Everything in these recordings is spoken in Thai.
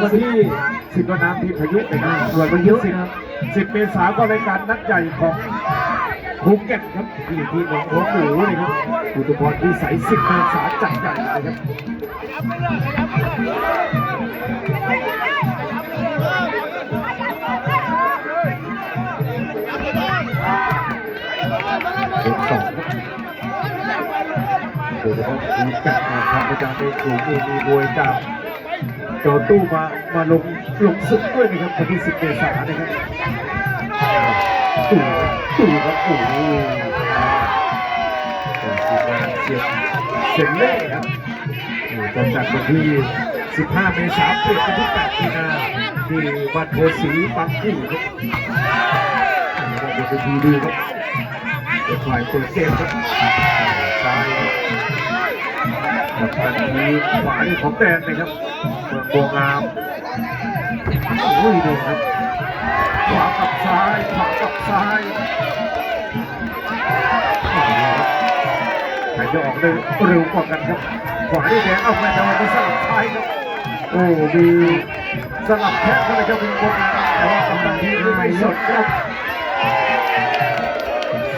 วันที่10ก็น้ำที่พายุนะครับส่วนวันที่10เมษายนก็รายการนัดใหญ่ของภูเก็ตครับที่หนองหัวหมูเลยครับอุตุพรที่ใส10 เมษายนจัดใหญ่เลยครับยก 2โดยเฉพาะภูเก็ตทางประจานในสูงมีมวยจากจอตู้มาลงศึกด้วยนะครับวันที่10 เมษายนนะครับตู่ครับโอ้โหทีมงานเสียงเล่ครับจะจัดวันที่15 เมษายนเปลี่ยนเป็นที่8 มีนาที่วัดโพสีบางปูครับเดี๋ยวไปดูครับจะถ่ายเปิดเกมครับซ้ายกับทันทีขวาของแดนนะครับเมืองบัวงามโอ้ยดูครับขวากับซ้ายใครจะออกได้เร็วกว่ากันครับขวาด้วยแดงเอาไปแต่ว่ามีสลับซ้ายครับโอ้มีสลับแค่กันเลยครับคุณผู้ชมแต่ว่ากับทันทีไม่สดครับ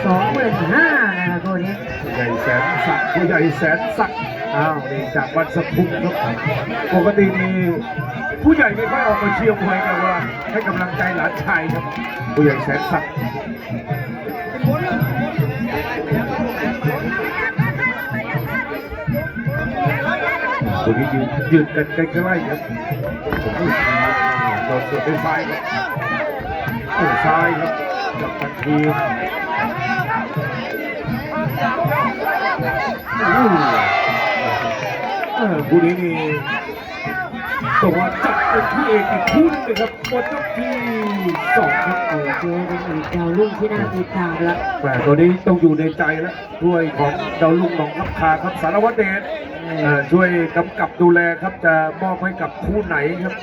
25,000นะครับตัวนี้ผู้ใหญ่แสนศักดิ์อ้าวนี่จากวัดสะพุงครับปกตินี่ผู้ใหญ่ไม่ค่อยออกมาเชียร์มวยกันว่าให้กำลังใจหลานชายครับผู้ใหญ่แสนศักดิ์ตัวนี้ยืนกันใกล้ๆครับโดนสวนด้วยซ้ายครับโอ้ซ้ายครับกับทันทีคู่นี้นี่ตัวจัดเป็นผู้เอกอีกคู่นึงเลยครับหมดยกที่2ครับเจอเป็นอีกดาวรุ่งที่น่าติดตามแล้วแต่ตัวนี้ต้องอยู่ในใจแล้วด้วยของดาวรุ่งหนองน้ำคาครับสารวัตรเดชช่วยกำกับดูแลครับจะมอบให้กับคู่ไหนครับ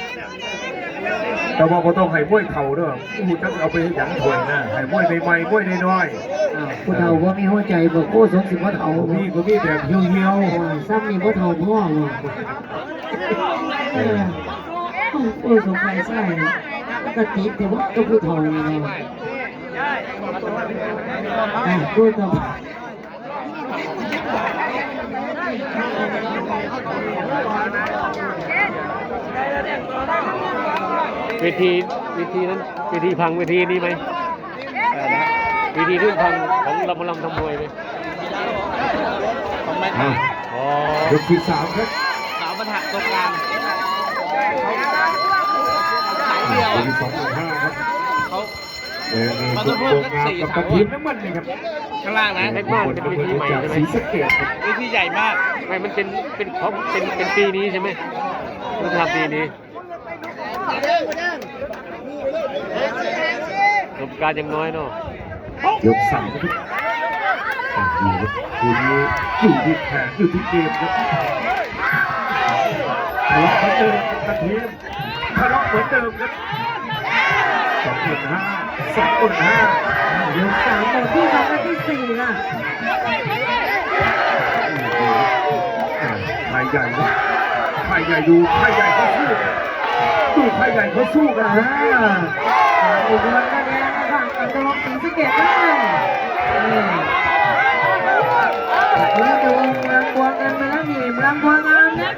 แต่ว่าต้องให้มวยเข่าด้วยผู้จังเอาไปอย่างถวยนะให้มวยใหม่ๆมวยน้อยๆผู้เฒ่าว่ามีหัวใจบอกโอ้สงสิว่าเฒ่าพี่ก็มีแบบเหี่ยวๆซ้ำมีว่าเฒ่าพ่อว่ะโอ้สงสัยใช่กระติบแต่ว่าก็ผู้เฒ่าเลยพูดต่อเวทีนั้นเวทีพังเวทีนี้ไหมเวทีที่พังของลำทำมวยเลยยกที่3ครับสาวประทะตรงกลางยกที่2.5ครับมาสะโพกกับกระถิ่นน้ำมันนี่ครับข้างล่างนะเล็กมากเป็นเวทีใหม่ใช่ไหมเวทีใหญ่มากไม่มันเป็นของเป็นปีนี้ใช่ไหมมันทำปีนี้ประสบการณ์ยังน้อยเนาะยก3ครับคู่นี้อยู่ที่แขนอยู่ที่เกมครับทะเลาะเหมือนเดิมกระถิ่นทะเลาะเหมือนเดิมครับ2.5 ยก3หมดที่2กับที่4นะไทยใหญ่ครับไทยใหญ่ดูไทยใหญ่เขาสู้ดูไทยใหญ่เขาสู้กันอุบลก็แดงนะครับอัตลกศรีสะเกษด้วยเมื่อดูเมืองบัวกันมาแล้วนี่เมืองบัวงามนะ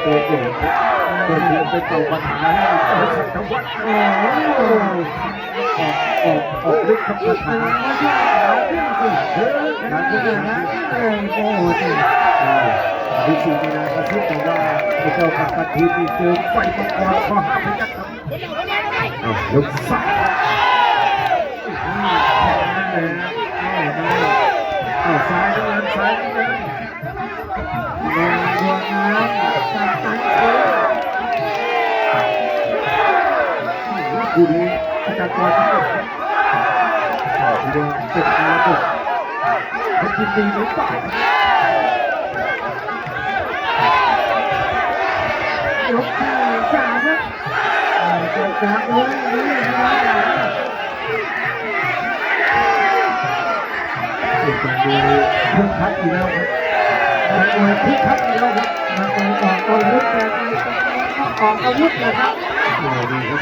ตัวเก่งตัวเก่งเป็นตัวปัญหาให้ทั้งวัดออกฤทธิ์คาถาการที่จะนะโอ้โหที่4 มีนาคมแต่ว่าเจ้ากับกันทีนี่เจอไฟมังกรข้อ5พยัคฆ์ครับยกซ้ายซ้ายทั้งนั้นซ้ายทั้งนั้นบัวงามตัดตันคู่นี้อาจารย์ตัวที่1ที่เดินเจ็บมาปุ๊บเขากินดีหรือเปล่ายกที่3ครับจากเรื่องนี้นะครับ การดูคึกคักอีกแล้วครับการดูคึกคักอีกแล้วครับ มาต่อยออกอาวุธแบบนี้ก็ออกอาวุธนะครับ โอ้ดีครับ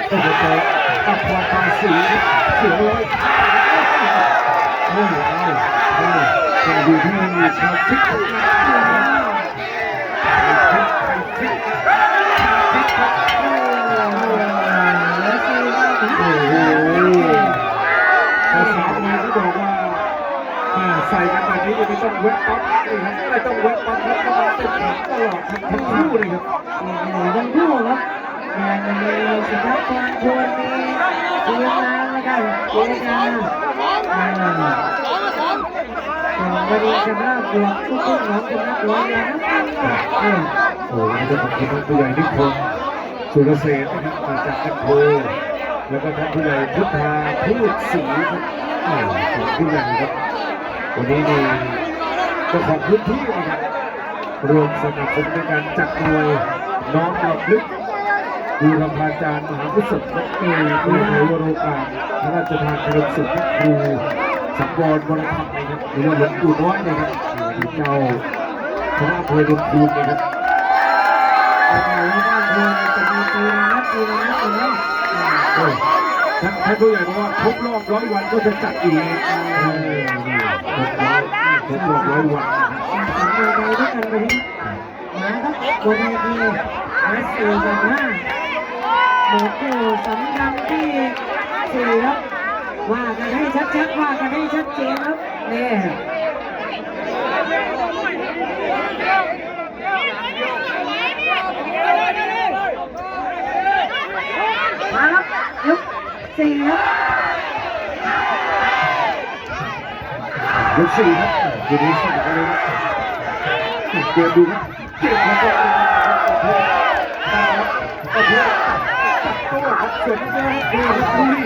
ก็จะเจออัพวาตาสีเสียเลยโอ้โหแต่ดูที่ชาวคิดโอ้โห ภาษาไทยเขาบอกว่าใส่กันแบบนี้ไม่ต้องเวทปั๊บนี่ครับไม่ต้องเวทปั๊บครับก็มาเป็นตลอดทั้งคู่เลยครับ ทั้งคู่ครับงานมีสิครับความชวนมีทีมงานนะครับเจรจาวันนี้จะมาบวกทุกคนของจะมาบวกอย่างนั้น โอ้วันนี้ต้องขอบคุณท่านผู้ใหญ่นิคมสุรเสนนะครับมาจากกันโพแล้วก็ท่านผู้ใหญ่พุทธาพูดศรีครับของผู้ใหญ่ครับวันนี้นี่เจ้าของพื้นที่นะครับรวมสนับสนุนในการจัดมวยน้อมรำลึกบูรพาจารย์มหาพุทธสุขผู้ในวโรกาสพระราชทานเพลิงสุขครูสังวรวรธรรมนะครับหรือว่าหลวงปู่น้อยนะครับเจ้าคณะอำเภอดงคูนนะครับ ท่านผู้ใหญ่บอกว่าครบรอบ100 วันก็จะจัดอีกครบรอบ100 วันนะครับ วันนี้มา4 กับ 5หมดคู่สำคัญที่4ครับว่ากันให้ชัดๆว่ากันให้ชัดเจนครับนี่มาครับยก4ครับยก4ครับอยู่ในสั่งกันเลยเดี๋ยวดูครับเจ็บแล้วก็โอเคตัวครับเสร็จแล้วดูครับดูดิ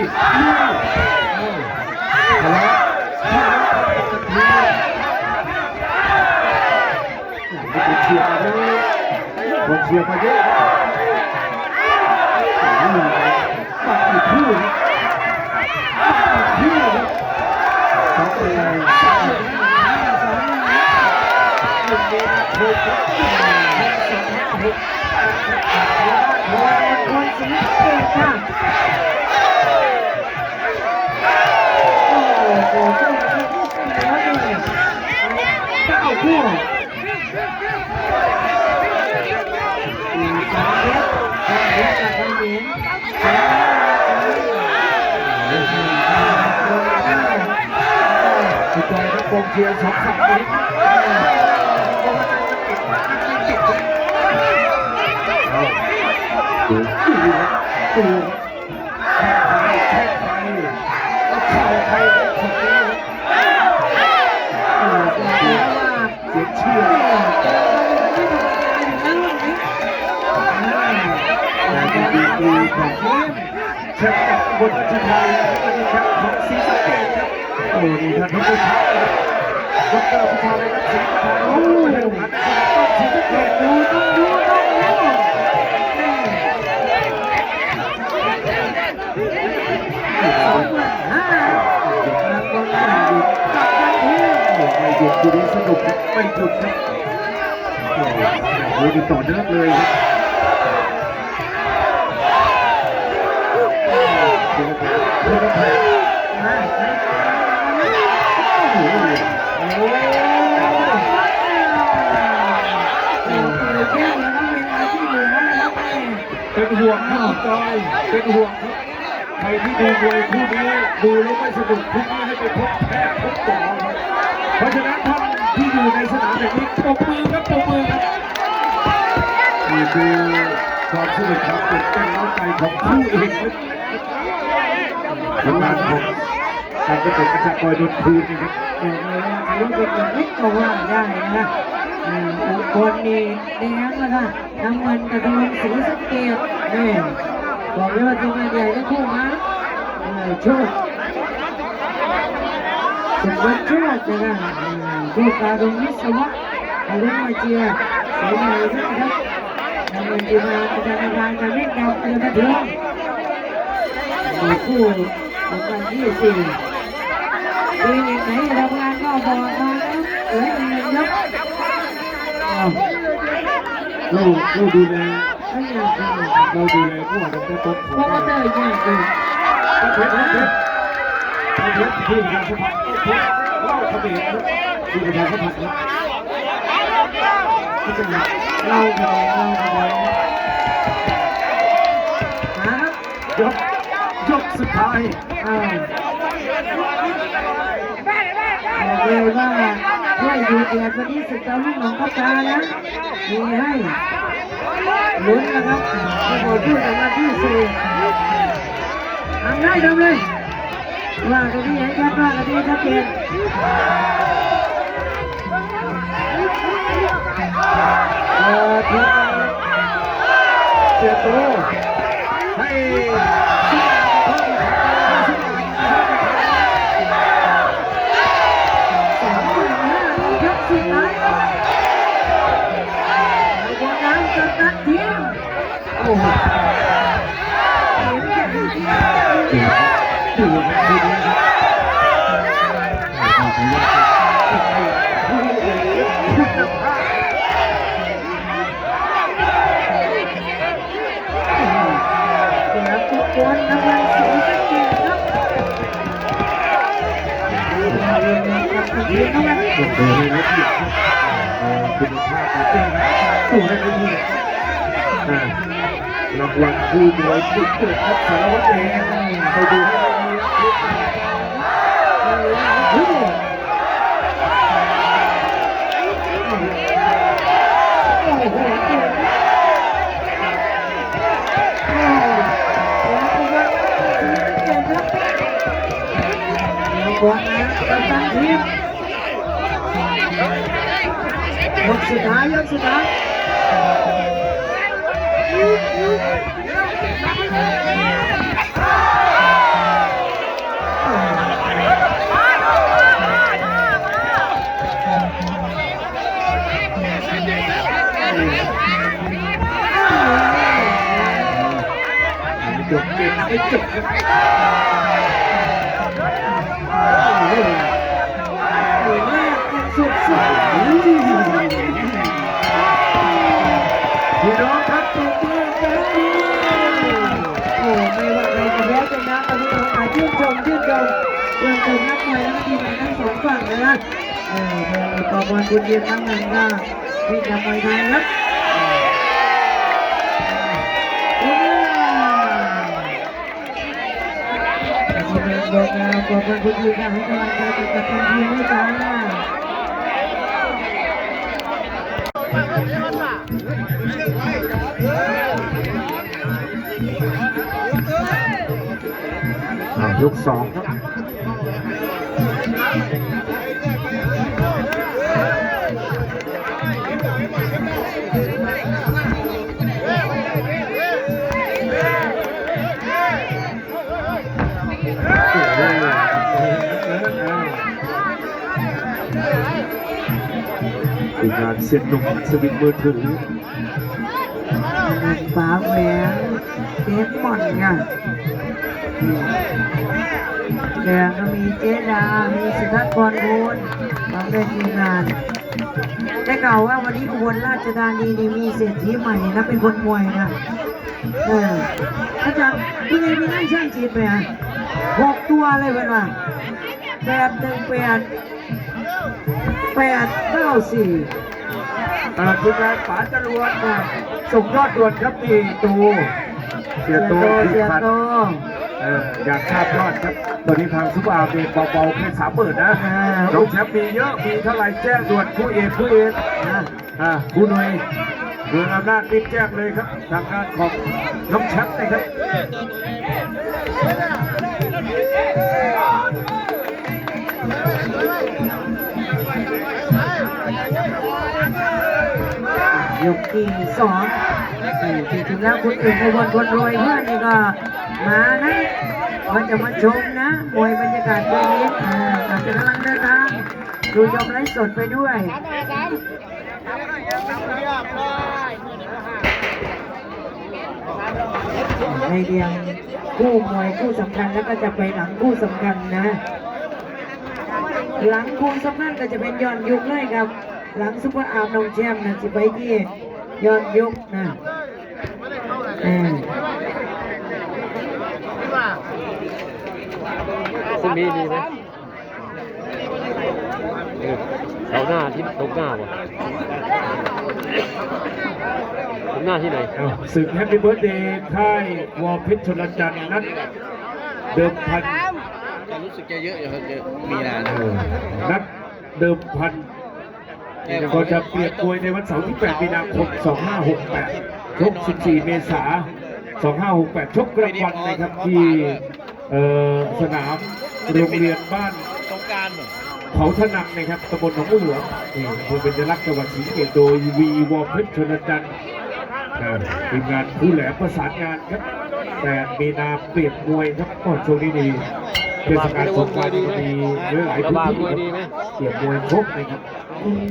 ทะเลาะผมเชียร์มาเยอะผมเชียร์มาเยอะปัดอีกคู่คู่ครับสองคนเลยคนสีเกตค่ะโอ้โหเจ้าที่ที่แล้วเลย9 คู่3 เม็ดก็เห็นจากทางเหนือสุดยอดครับกองเชียร์2 ฝั่งนี้ดูแค่ไปแล้วเข่าใครก็ขดนี้เสียงเชื่อดีของทีมแชมป์จากบนราชธานีและก็แชมป์ของศรีสะเกษครับโอ้ดีท่านผู้ชมดรพิธาเลยครับศรีสะเกษโอ้ยให้โอกาสต้องศรีสะเกษดูต้องไม่หยุดดูดีสนุกครับไม่หยุดครับโอ้โหดีต่อเนื่องเลยครับเพื่อนแพ้เป็นห่วงครับจอยเป็นห่วงครับใครที่ดูมวยคู่นี้ดูแล้วไม่สนุกคู่นี้ให้ไปพบแพทย์พบหมอครับเพราะฉะนั้นท่านที่อยู่ในสนามแบบนี้ปรบมือครับปรบมือครับนี่คือความสนุกความตื่นเต้นน้ำใจของคู่เอกครับทางด้านของการประกบกระชับคอยโดนคืนนะครับรู้เป็นอย่างนี้ก็ว่าได้นะคนนี้แดงนะคะน้ำเงินกระโดนสีสะเกดนี่บอกเลยว่าตัวใหญ่ทั้งคู่มาโชคสุดยอดโชคเลยนะโชคการดงวิศวะเรื่องมาเชียร์สีใหม่ด้วยครับน้ำเงินดีมาประจันทางการเล่นดาวเตือนมาถึงมีคู่ของวันที่4 มีอีกไหนทำงานก็บอกมานะเอ้ยหนึ่งยกอ้าว เราดูแล ไม่อยากเลย เราดูแลผู้ว่าตั้งแต่ต้น เพราะว่าเตยยากเลย เพชรที่ทางสภาเล่าเขมรครับที่ทางสภาครับที่จะหนัก เราไปเลยมาครับ ยกสุดท้าย บอกเลยว่าด้วยดูเดือดวันนี้สุดเจ้าลูกหนองข้าวตานะมีให้ลุ้นนะครับไม่หมดพูดแต่ว่าที่สี่ทำได้ทำเลยว่ากันที่เห็นชัดว่ากันที่ชัดเจนทีเสียโตให้ยกสุดท้ายบอลน้ำจะตัดทีมโอ้โหทุกคนทำงานสูงสักเกียรติครับเรียนเข้ามา ส่งเสริมให้นักเตะคุณภาพการเต้นสู้ได้ทุกทีรางวัลคู่มวยสุดเด็ดครับสารวัตรเองไปดูให้ดีบอลนะกัปตันทีมยกสุดท้ายยกสุดท้ายจบเกมไม่จบครับพี่น้องครับตบมือกันดี โอ้ไม่ว่าใครจะแพ้ชนะตอนนี้เราอาชื่นชมเรื่องชมนักมวยทั้งทีมทั้งสองฝั่งนะประมวลคุณยืนทั้งนั้นก็ที่จะมวยไทยครับเดินมาประมวลคุณยืนให้กำลังใจกับทีมให้จ้ายกสองครับทีมงานเสียงหนุ่มสวิตมือถือ ฟ้าแหวนเจ๊หม่อนไงแดงก็มีเจดา มีสุทัศน์พรบูลพร้อมด้วยทีมงานได้กล่าวว่าวันนี้อุบลราชธานีนี่มีเศรษฐีใหม่นะเป็นคนมวยนะอาจารย์พี่เอพี่นั่งช่างจีนไปอ่ะ6 ตัวเลยเป็นว่า81894ทีมงานป๋าจรวดส่งยอดด่วนครับพี่ตูเสียโต อยากทราบยอดครับตอนนี้ทางซุปเปอร์อาร์เบย์เบาๆแค่30,000นะน้องแชมป์มีเยอะมีเท่าไหร่แจ้งด่วนผู้เอกนะผู้หน่วยเมืองอำนาจรีบแจ้งเลยครับทางการของน้องแชมป์นะครับยกที่2จริงๆแล้วคนอื่นในวันคนรวยเพื่อนนี่ก็มานะมันจะมาชมนะมวยบรรยากาศแบบนี้อาจจะกำลังเดินทางดูยกไลฟ์สดไปด้วยในเรียงคู่มวยคู่สำคัญแล้วก็จะไปหลังคู่สำคัญนะ หลังคู่สำคัญก็จะเป็นย้อนยุคเลยครับ หลังซุปเปอร์อาร์มน้องแชมป์นะจะไปที่ย้อนยุคนะพรุ่งนี้มีไหมเสาร์หน้าที่ตรงหน้าบ่ตรงหน้าที่ไหน ศึกแฮปปี้เบิร์ดเดย์ค่ายวอลพิชชลจันทร์นัดเดิมพัน จะรู้สึกจะเยอะอยู่ครับเยอะมีนา นัดเดิมพันก็จะเปลี่ยนมวยในวันเสาร์ที่ 8 มีนาคม 2568 ชก 14 เมษายน 2568 ชกกลางวันนะครับที่สนามโรงเรียนบ้าน ตรงกลาง เขาถนักนะครับตำบลหนองบัวหลวงนี่อำเภอเบญจรักษ์จังหวัดศรีสะเกษโดยวีวอลเพชรชนจันทร์ทีมงานผู้แหลมประสานงานครับ8 มีนาเปลี่ยนมวยครับก็ช่วงนี้ดีเทศกาลสงกรานต์ก็มีเยอะหลายพื้นที่ครับเปลี่ยนมวยครบนะครับ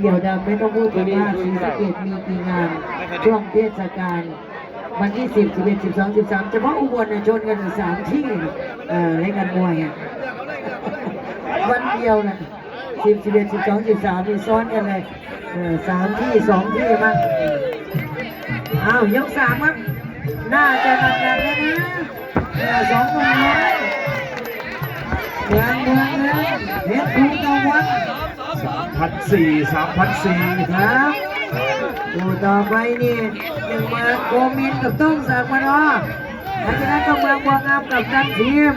เดี๋ยวดำไม่ต้องพูดถึงว่าศรีสะเกษมีกี่งานช่วงเทศกาลวันที่ 10 11 12 13เฉพาะอุบลชนกันอยู่3 ที่เล่นกันมวยวันเดียวนะ10 11 12 13นี่ซ้อนกันเลย3 ที่ 2 ที่มั้งอ้าวยก3ครับน่าจะหนักๆแล้วนะ2 คนน้อยเมืองเพชรภูตะวัน 3,400 ครับดูต่อไปนี่ยังมาโกมินกับต้องสักดิ์มารอหลังจากนั้นก็เมืองบัวงามกับกันทีม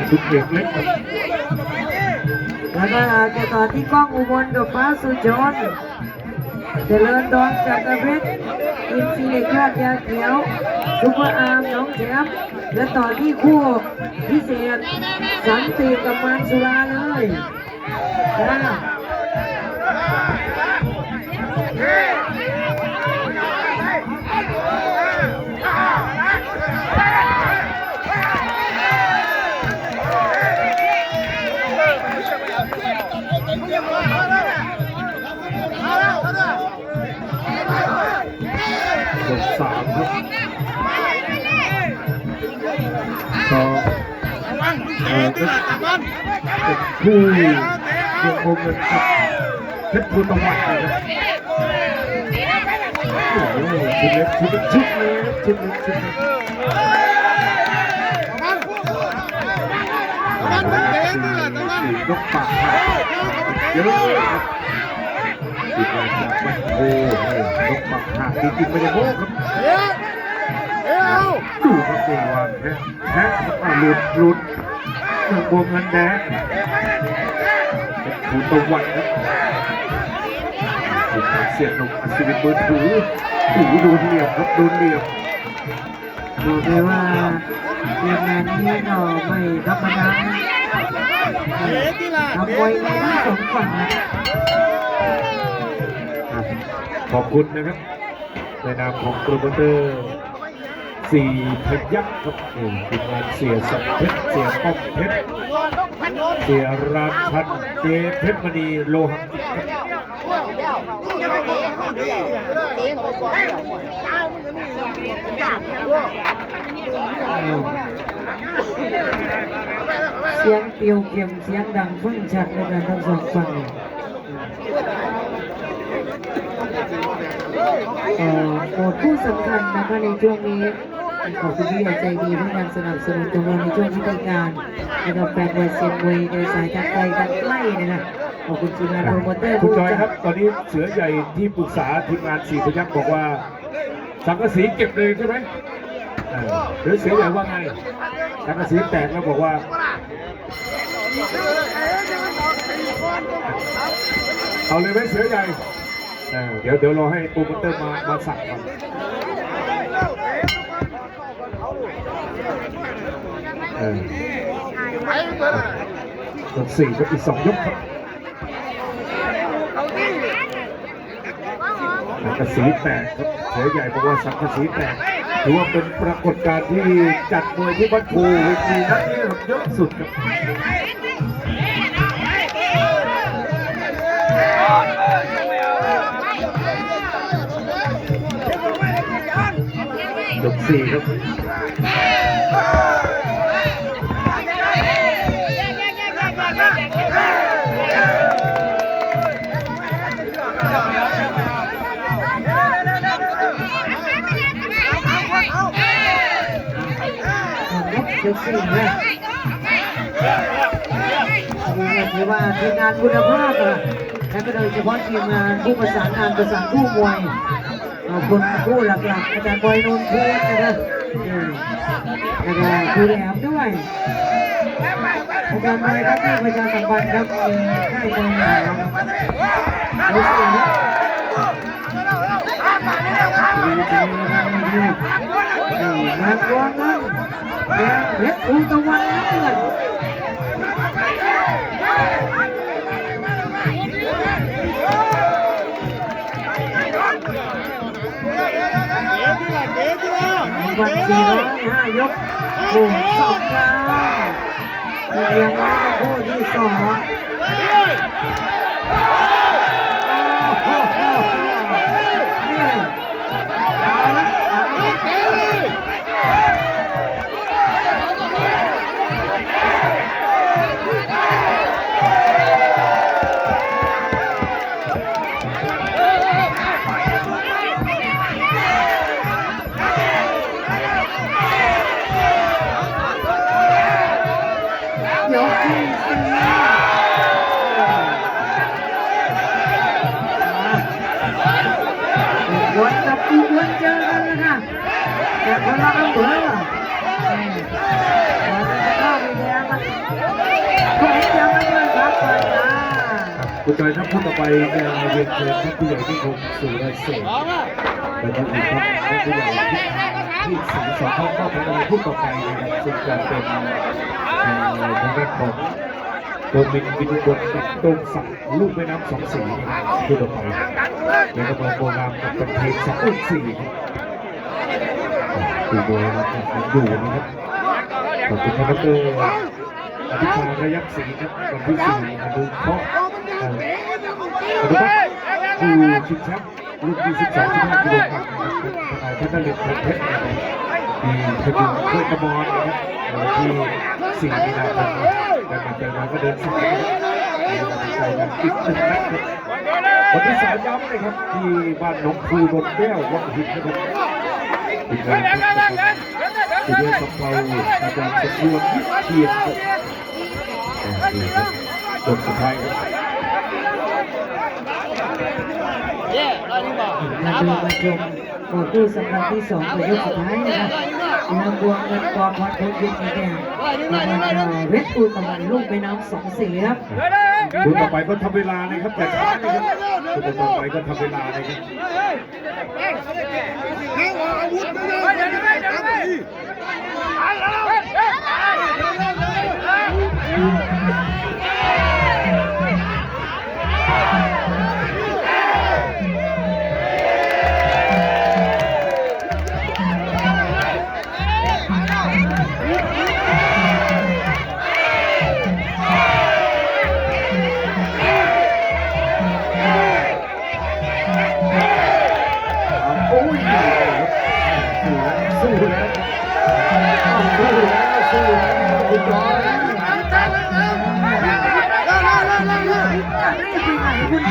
ชุดเด็กเล็กครับ แล้วก็จะต่อที่กล้องอุบลกับฟ้าสุชนเจริญดอนจากกระเพชรอินซีเล็กยอดยาเขียวซุปเปอร์อาร์มน้องแชมป์และต่อที่คู่พิเศษสันติกับมันสุราเลยนะยก3ครับก็เป็นผู้ยังคงเงินครับเพชรภูตะวันนะครับโอ้โหชุดเล็กชุดเล็กชุดเล็กชุดเล็กชุดเล็กยกปากเยอะครับทีมงานจากบ้านโพยกปากหักจริงๆไม่ได้โม้ครับดูครับเจวางแพ้หลุดเมืองบัวเงินแดงถูตะวันครับถูกเสียงลงอัศวินเบอร์ถือโดนเหลี่ยมครับโดนเหลี่ยม ดูเลยว่าเกมงานนี้ก็ไม่ธรรมดาทำมวยในทั้งสองฝั่งนะ ขอบคุณนะครับในนามของโปรโมเตอร์4 พยัคฆ์ครับทีมงานเสียสักเพชรเสียป้อมเพชรเสียราชันเจเพชรมณีโลหะกิจครับเสียงเปียวเข็มเสียงดังฟังชัดในการทั้งสองฝั่งโปรดผู้สำคัญนะคะในช่วงนี้ขอบคุณที่ใจดีเพื่อการสนับสนุนตัวเราในช่วงที่ต้องการนะครับแฟนมวยเซียนมวยในสายทางไกลทางใกล้นะครับขอบคุณทีมงานโปรโมเตอร์ คุณ ผู้ จอย จั ครั ด บตอนนี้เสือใหญ่ที่ปรึกษาทีมงาน4 พยัคฆ์บอกว่าสังกะสีเก็บเลยใช่ไหมหรือเสือใหญ่ว่าไงสังกะสีแตกแล้วบอกว่าเอาเลยไหมเสือใหญ่เดี๋ยวรอให้โปรโมเตอร์มาสั่งก่อนยก4ก็อีก2 ยกครับสังกะสีแตกครับเสือใหญ่บอกว่าสังกะสีแตกถือว่าเป็นปรากฏการณ์ที่จัดมวยที่บ้านโพเวทีนัดนี้เยอะสุดครับยก4ครับ 4นะนี่ถือว่าทีมงานคุณภาพอะและก็โดยเฉพาะทีมงานผู้ประสานงานประสานผู้มวยคนผู้หลักๆอาจารย์บอยนนท์พูดนะครับแล้วก็ครูแหลมด้วยอาจารย์บอยครับที่ประชาสัมพันธ์ครับค่ายมวยหนาวโอเคนะนักวางนั้นแดงเพชรอุตวันน้ำเงินวัน405 ยกหมู่2ครับเรียงไว้กับคู่ที่2ยกที่4วันกับอุบลเจอกันแล้วค่ะแต่คนละอำเภอเข้าไปแดงมันแข็งยังไม่เลิกครับไปจ้าคุณจอยครับพูดต่อไปเรียนเชิญท่านผู้ใหญ่ที่คงสู่รายเสกไปดูอีกครับท่านผู้ใหญ่ที่สีสองข้อก็เป็นอะไรพูดต่อไปนะครับซึ่งจะเป็นทางด้านของโดมินวินุบลกับโต้งศักดิ์ลูกแม่น้ำสองสีพูดต่อไปแล้วก็มาโบราณกับเพลง2-4ดูโดยนะครับดูนะครับขอบคุณครับอภิชาระยักษ์ศรีครับวันที่4มาดูเพราะดูครับดูชิงแชมป์รุ่นที่12-15 กิโลกรัมนะครับท่านนฤทธิ์เพชรมีพยุงเพื่อกระมอนนะครับที่4 มีนาคมแต่มาเจอมาก็เดินสายใส่กันอีก1 นัดครับวันที่3ย้ำเลยครับที่บ้านหนองคูนนแก้ววังหินนะครับอีกงานครับที่เดือนสัปดาห์อาจารย์สมบูรณ์เทียนครับจบสุดท้ายครับมาดูมาชมคู่สำคัญที่2ในยกสุดท้ายนะครับนำบวงเงินกองพรพงษ์ยินดีแดงเพชรอุตวันลูกไปน้ำ2 สีครับคุณต่อไปก็ทำเวลานะครับแต่ช้านะครับคุณต่อไปก็ทำเวลานะครับอาวุธ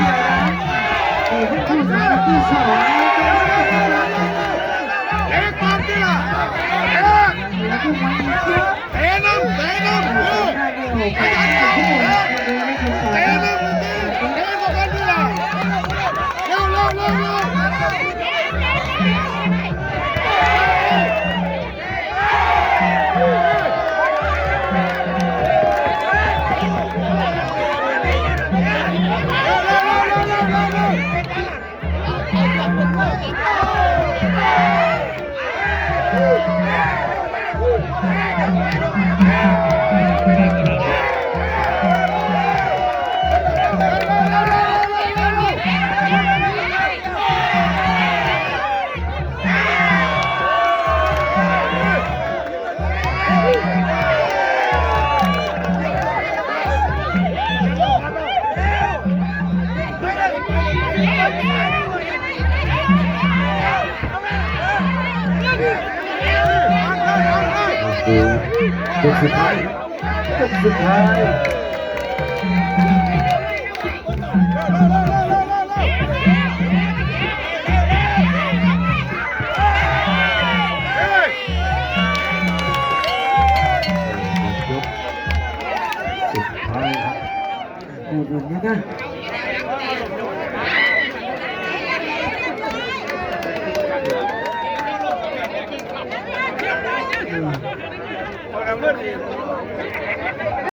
จบสุดท้ายจบสุดท้าย ดูดูนะคะ